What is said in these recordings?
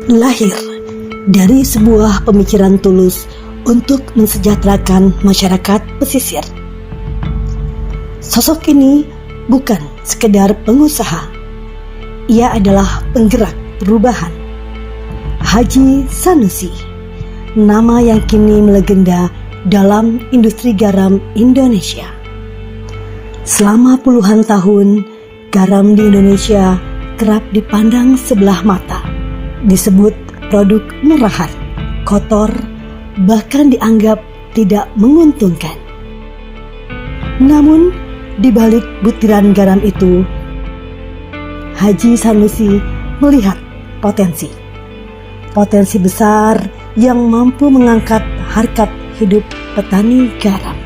lahir dari sebuah pemikiran tulus untuk mensejahterakan masyarakat pesisir. Sosok ini bukan sekedar pengusaha, ia adalah penggerak perubahan. Haji Sanusi, nama yang kini melegenda dalam industri garam Indonesia. Selama puluhan tahun, garam di Indonesia kerap dipandang sebelah mata, disebut produk murahan, kotor, bahkan dianggap tidak menguntungkan. Namun, di balik butiran garam itu, Haji Sanusi melihat potensi besar yang mampu mengangkat harkat hidup petani garam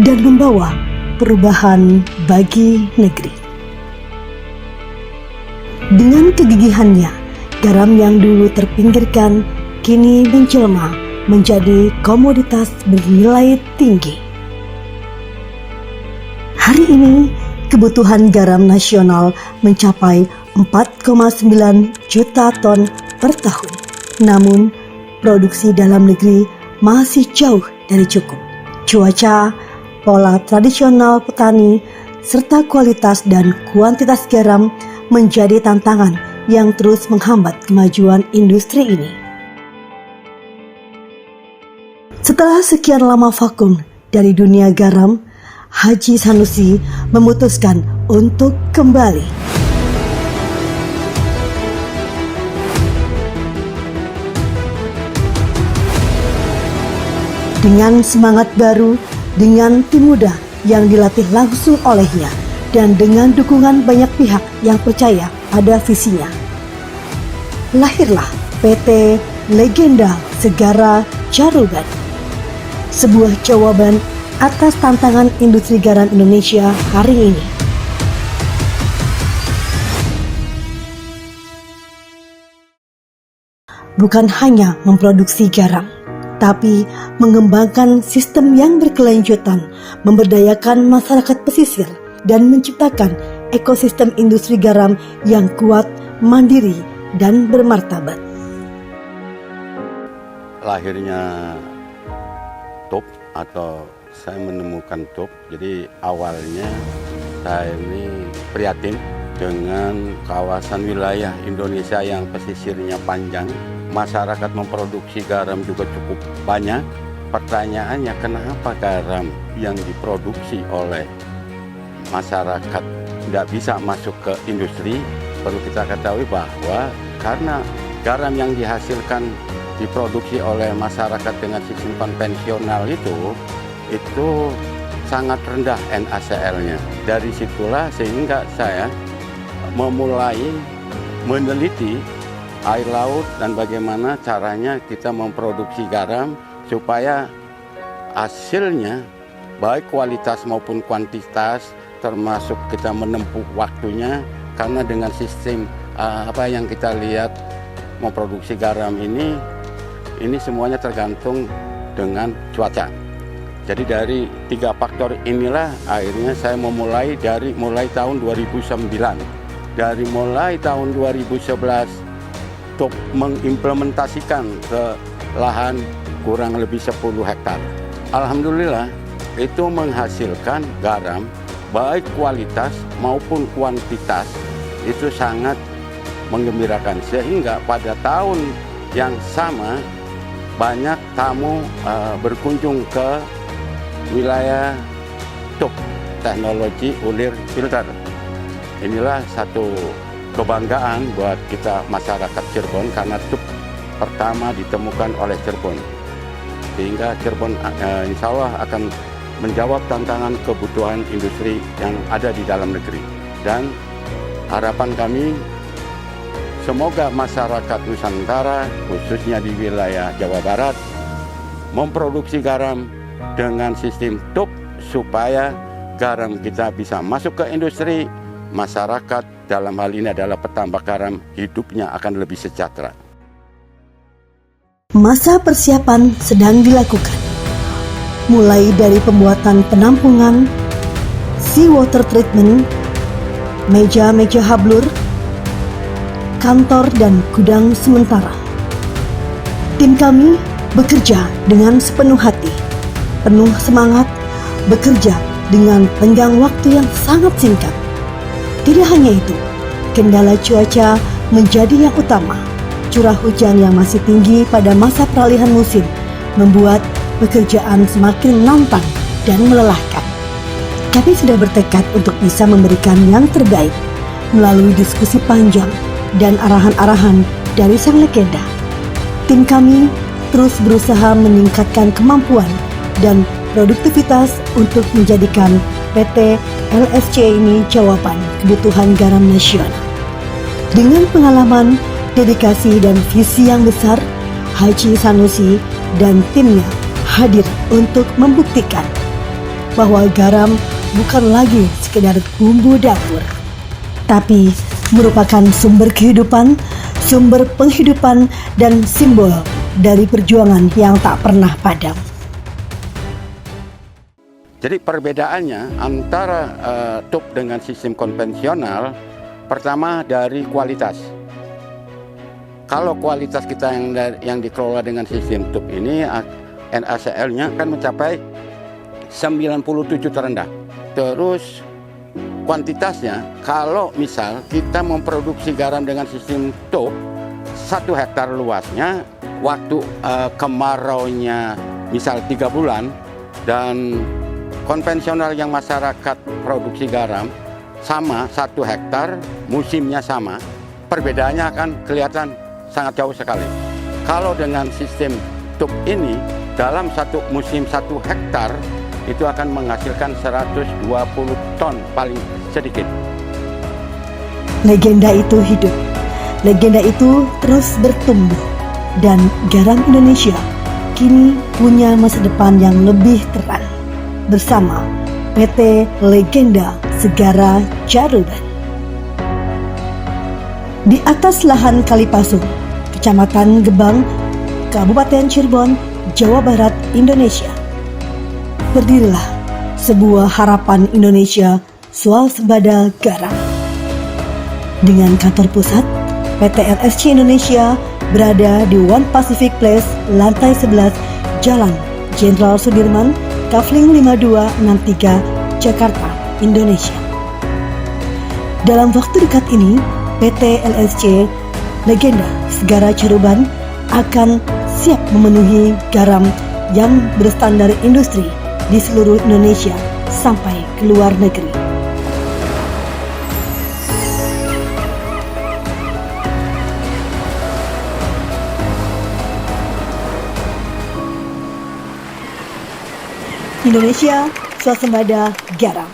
dan membawa perubahan bagi negeri. Dengan kegigihannya, garam yang dulu terpinggirkan kini menjelma menjadi komoditas bernilai tinggi. Hari ini, kebutuhan garam nasional mencapai 4,9 juta ton per tahun. Namun, produksi dalam negeri masih jauh dari cukup. Cuaca, pola tradisional petani, serta kualitas dan kuantitas garam menjadi tantangan yang terus menghambat kemajuan industri ini. Setelah sekian lama vakum dari dunia garam, Haji Sanusi memutuskan untuk kembali. Dengan semangat baru, dengan tim muda yang dilatih langsung olehnya, dan dengan dukungan banyak pihak yang percaya pada visinya, lahirlah PT Legenda Segara Caruban, sebuah jawaban atas tantangan industri garam Indonesia hari ini. Bukan hanya memproduksi garam, tapi mengembangkan sistem yang berkelanjutan, memberdayakan masyarakat pesisir, dan menciptakan ekosistem industri garam yang kuat, mandiri, dan bermartabat. Lahirnya TOP atau saya menemukan TOP, jadi awalnya saya ini prihatin dengan kawasan wilayah Indonesia yang pesisirnya panjang. Masyarakat memproduksi garam juga cukup banyak. Pertanyaannya, kenapa garam yang diproduksi oleh masyarakat tidak bisa masuk ke industri? Perlu kita ketahui bahwa karena garam yang dihasilkan diproduksi oleh masyarakat dengan sistem konvensional itu sangat rendah NaCl-nya. Dari situlah sehingga saya memulai meneliti air laut dan bagaimana caranya kita memproduksi garam supaya hasilnya baik kualitas maupun kuantitas, termasuk kita menempuh waktunya, karena dengan sistem apa yang kita lihat memproduksi garam ini semuanya tergantung dengan cuaca. Jadi dari 3 faktor inilah akhirnya saya memulai mulai tahun 2009. Dari mulai tahun 2011 untuk mengimplementasikan ke lahan kurang lebih 10 hektar. Alhamdulillah itu menghasilkan garam baik kualitas maupun kuantitas itu sangat menggembirakan, sehingga pada tahun yang sama banyak tamu berkunjung ke wilayah TOP, teknologi ulir filter. Inilah satu kebanggaan buat kita masyarakat Cirebon karena TOP pertama ditemukan oleh Cirebon, sehingga Cirebon insya Allah akan menjawab tantangan kebutuhan industri yang ada di dalam negeri. Dan harapan kami semoga masyarakat Nusantara khususnya di wilayah Jawa Barat memproduksi garam dengan sistem TOP supaya garam kita bisa masuk ke industri. Masyarakat dalam hal ini adalah petambak garam, hidupnya akan lebih sejahtera. Masa persiapan sedang dilakukan, mulai dari pembuatan penampungan, sea water treatment, meja-meja hablur, kantor dan gudang sementara. Tim kami bekerja dengan sepenuh hati, penuh semangat, bekerja dengan tenggang waktu yang sangat singkat. Tidak hanya itu, kendala cuaca menjadi yang utama. Curah hujan yang masih tinggi pada masa peralihan musim membuat pekerjaan semakin menantang dan melelahkan. Kami sudah bertekad untuk bisa memberikan yang terbaik melalui diskusi panjang dan arahan-arahan dari sang legenda. Tim kami terus berusaha meningkatkan kemampuan dan produktivitas untuk menjadikan PT LSC ini jawaban kebutuhan garam nasional. Dengan pengalaman, dedikasi dan visi yang besar, Haji Sanusi dan timnya hadir untuk membuktikan bahwa garam bukan lagi sekedar bumbu dapur, tapi merupakan sumber kehidupan, sumber penghidupan, dan simbol dari perjuangan yang tak pernah padam. Jadi perbedaannya antara TUP dengan sistem konvensional, pertama dari kualitas. Kalau kualitas kita yang dikelola dengan sistem TUP ini, NaCl-nya akan mencapai 97 terendah. Terus kuantitasnya, kalau misal kita memproduksi garam dengan sistem TUP, 1 hektar luasnya, waktu kemaraunya misal 3 bulan, dan konvensional yang masyarakat produksi garam sama 1 hektar, musimnya sama, perbedaannya akan kelihatan sangat jauh sekali. Kalau dengan sistem TUP ini, dalam satu musim 1 hektar itu akan menghasilkan 120 ton paling sedikit. Legenda itu hidup, legenda itu terus bertumbuh, dan garam Indonesia kini punya masa depan yang lebih terang bersama PT Legenda Segara Caruban. Di atas lahan Kalipasung, Kecamatan Gebang, Kabupaten Cirebon, Jawa Barat, Indonesia, berdirilah sebuah harapan Indonesia swasembada garam. Dengan kantor pusat, PT LSC Indonesia berada di One Pacific Place, lantai 11, Jalan Jenderal Sudirman, Kafling 5263, Jakarta, Indonesia. Dalam waktu dekat ini, PT LSC Legenda Segara Caruban akan siap memenuhi garam yang berstandar industri di seluruh Indonesia sampai ke luar negeri. Indonesia swasembada garam.